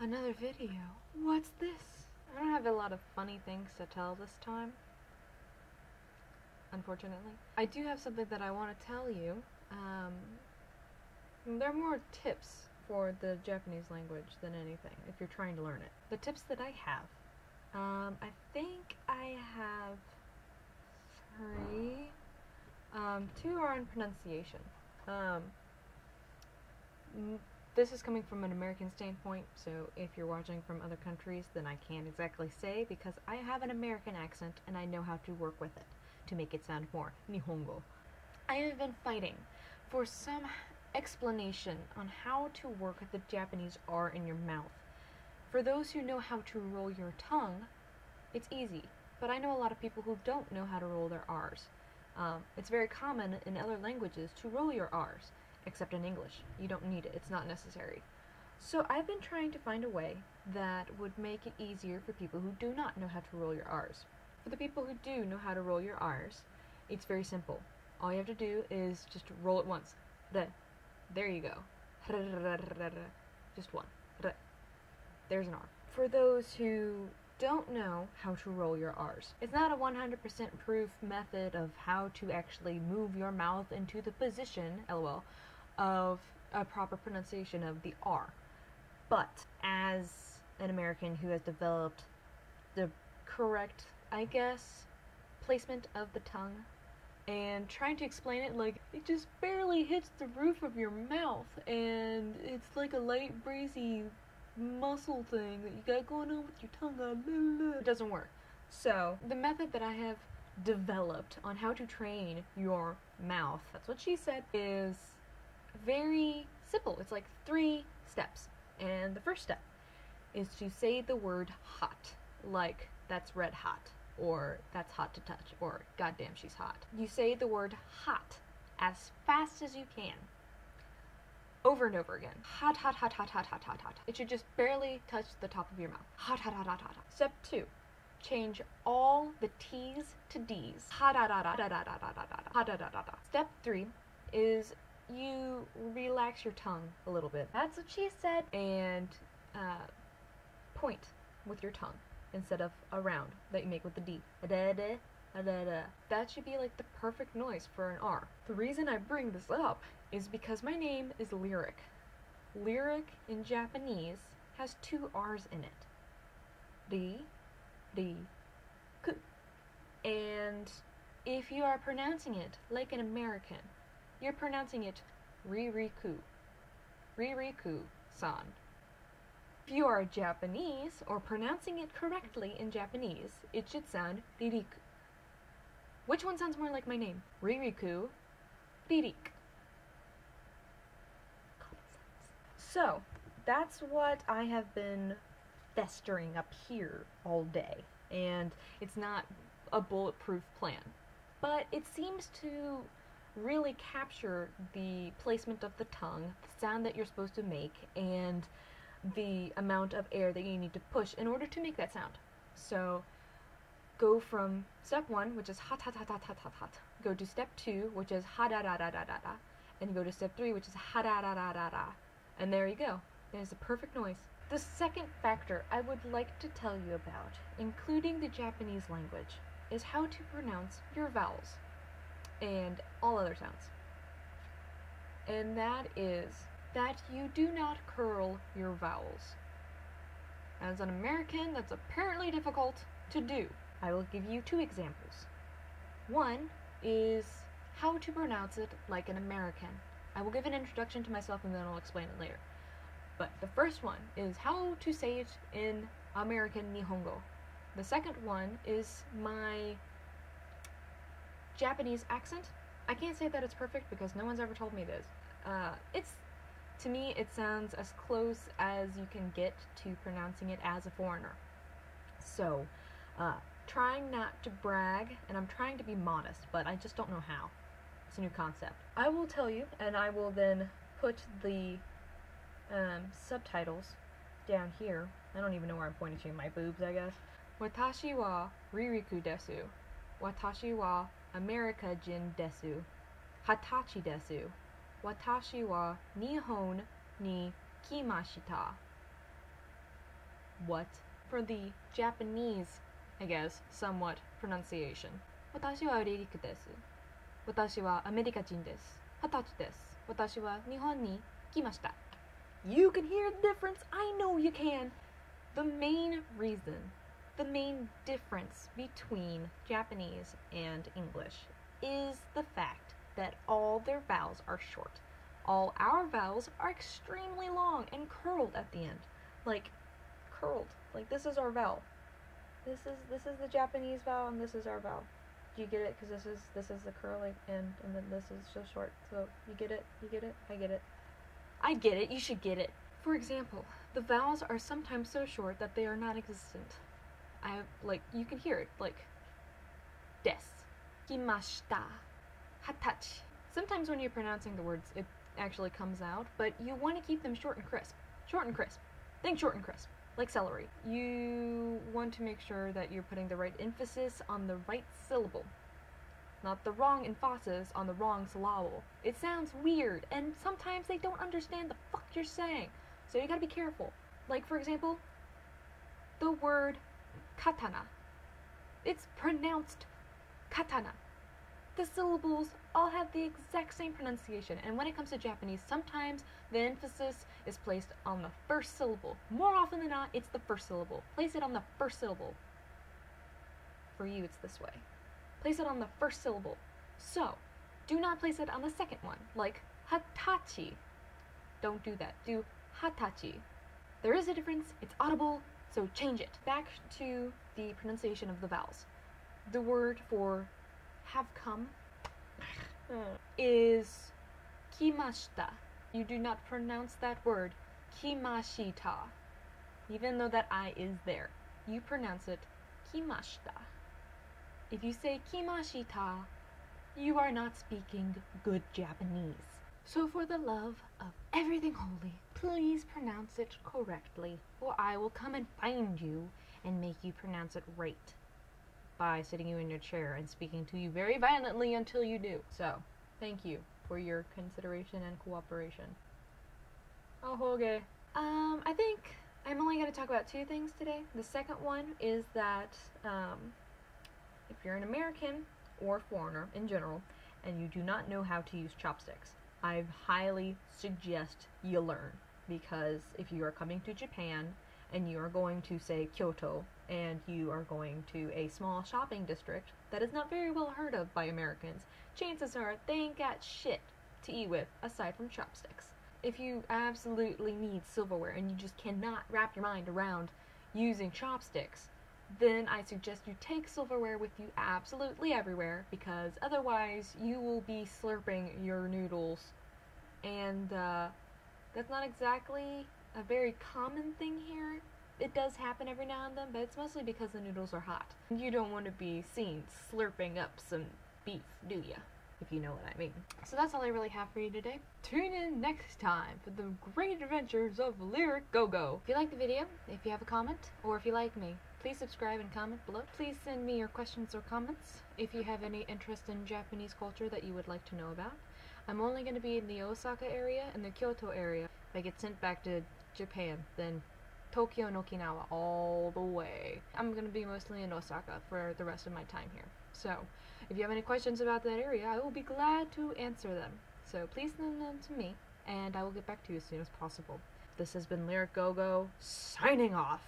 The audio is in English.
Another video. What's this? I don't have a lot of funny things to tell this time, unfortunately. I do have something that I want to tell you. There are more tips for the Japanese language than anything, if you're trying to learn it. The tips that I have, I think I have 3. 2 are on pronunciation. This is coming from an American standpoint, so if you're watching from other countries, then I can't exactly say, because I have an American accent and I know how to work with it to make it sound more Nihongo. I have been fighting for some explanation on how to work the Japanese R in your mouth. For those who know how to roll your tongue, it's easy, but I know a lot of people who don't know how to roll their R's. It's very common in other languages to roll your R's, except in English. You don't need it, it's not necessary. So I've been trying to find a way that would make it easier for people who do not know how to roll your R's. For the people who do know how to roll your R's, it's very simple. All you have to do is just roll it once. There you go. Just one. There's an R. For those who don't know how to roll your R's, it's not a 100% proof method of how to actually move your mouth into the position, LOL, of a proper pronunciation of the R. But as an American who has developed the correct, I guess, placement of the tongue, and trying to explain it like it just barely hits the roof of your mouth, and it's like a light breezy muscle thing that you got going on with your tongue. It doesn't work. So the method that I have developed on how to train your mouth, that's what she said, is very simple. It's like 3 steps. And the first step is to say the word hot, like that's red hot, or that's hot to touch, or goddamn she's hot. You say the word hot as fast as you can, over and over again. Hot, hot, hot, hot, hot, hot, hot, hot. It should just barely touch the top of your mouth. Hot, hot, hot, hot, hot, hot. Step 2, change all the T's to D's. Hot, hot, hot, hot, hot, hot, hot, hot, hot, hot, hot, hot, hot. Step 3 is you relax your tongue a little bit. That's what she said. And point with your tongue instead of a round that you make with the D. That should be like the perfect noise for an R. The reason I bring this up is because my name is Lyric. Lyric in Japanese has 2 R's in it. Ku. And if you are pronouncing it like an American, you're pronouncing it Ririku. Ririku-san. If you are Japanese, or pronouncing it correctly in Japanese, it should sound Ririku. Which one sounds more like my name? Ririku, Ririk. Common sense. So, that's what I have been festering up here all day. And it's not a bulletproof plan. But it seems to really capture the placement of the tongue, the sound that you're supposed to make, and the amount of air that you need to push in order to make that sound. So go from step 1, which is hot, hot, hot, hot, hot, hot, hot. Go to step 2, which is ha da da da da da da. And go to step 3, which is ha da da da da da. And there you go. There's a perfect noise. The second factor I would like to tell you about, including the Japanese language, is how to pronounce your vowels and all other sounds. And that is that you do not curl your vowels. As an American, that's apparently difficult to do. I will give you 2 examples. One is how to pronounce it like an American. I will give an introduction to myself and then I'll explain it later. But the first one is how to say it in American Nihongo. The second one is my Japanese accent. I can't say that it's perfect because no one's ever told me this. To me, it sounds as close as you can get to pronouncing it as a foreigner. So, trying not to brag, and I'm trying to be modest, but I just don't know how. It's a new concept. I will tell you, and I will then put the subtitles down here. I don't even know where I'm pointing to, my boobs, I guess. Watashi wa Ririku desu. Watashi wa America jin desu. Hatachi desu. Watashi wa Nihon ni kimashita. What? For the Japanese, I guess, somewhat pronunciation. 私はアメリカです。私はアメリカ人です。20歳です。私は日本に来ました。You can hear the difference. I know you can. The main reason, the main difference between Japanese and English is the fact that all their vowels are short. All our vowels are extremely long and curled at the end. Like, curled. Like, this is our vowel. This is the Japanese vowel, and this is our vowel. Do you get it? Because this is the curly end, and then this is just short. So, you get it? You get it? I get it. I get it. You should get it. For example, the vowels are sometimes so short that they are non-existent. You can hear it, like, des, kimashita, hatachi. Sometimes when you're pronouncing the words, it actually comes out, but you want to keep them short and crisp. Short and crisp. Think short and crisp. Like celery. You want to make sure that you're putting the right emphasis on the right syllable. Not the wrong emphasis on the wrong syllable. It sounds weird, and sometimes they don't understand the fuck you're saying. So you gotta be careful. Like, for example, the word katana. It's pronounced katana. The syllables all have the exact same pronunciation, and when it comes to Japanese, sometimes the emphasis is placed on the first syllable. More often than not, it's the first syllable. Place it on the first syllable. For you, it's this way. Place it on the first syllable. So, do not place it on the second one, like hatachi. Don't do that. Do hatachi. There is a difference, it's audible, so change it. Back to the pronunciation of the vowels. The word for have come is kimashita. You do not pronounce that word kimashita. Even though that I is there, you pronounce it kimashita. If you say kimashita, you are not speaking good Japanese. So for the love of everything holy, please pronounce it correctly, or I will come and find you and make you pronounce it right by sitting you in your chair and speaking to you very violently until you do. So, thank you for your consideration and cooperation. Oh, okay. I think I'm only going to talk about two things today. The second one is that if you're an American or foreigner in general, and you do not know how to use chopsticks, I highly suggest you learn, because if you are coming to Japan and you are going to, say, Kyoto, and you are going to a small shopping district that is not very well heard of by Americans, chances are they ain't got shit to eat with aside from chopsticks. If you absolutely need silverware and you just cannot wrap your mind around using chopsticks, then I suggest you take silverware with you absolutely everywhere, because otherwise you will be slurping your noodles, and that's not exactly a very common thing here. It does happen every now and then, but it's mostly because the noodles are hot. You don't want to be seen slurping up some beef, do ya? If you know what I mean. So that's all I really have for you today. Tune in next time for the great adventures of Lyric Go-Go. If you like the video, if you have a comment, or if you like me, please subscribe and comment below. Please send me your questions or comments if you have any interest in Japanese culture that you would like to know about. I'm only going to be in the Osaka area and the Kyoto area. If I get sent back to Japan, then Tokyo and Okinawa all the way. I'm going to be mostly in Osaka for the rest of my time here. So, if you have any questions about that area, I will be glad to answer them. So please send them to me, and I will get back to you as soon as possible. This has been Lyric Go-Go, signing off.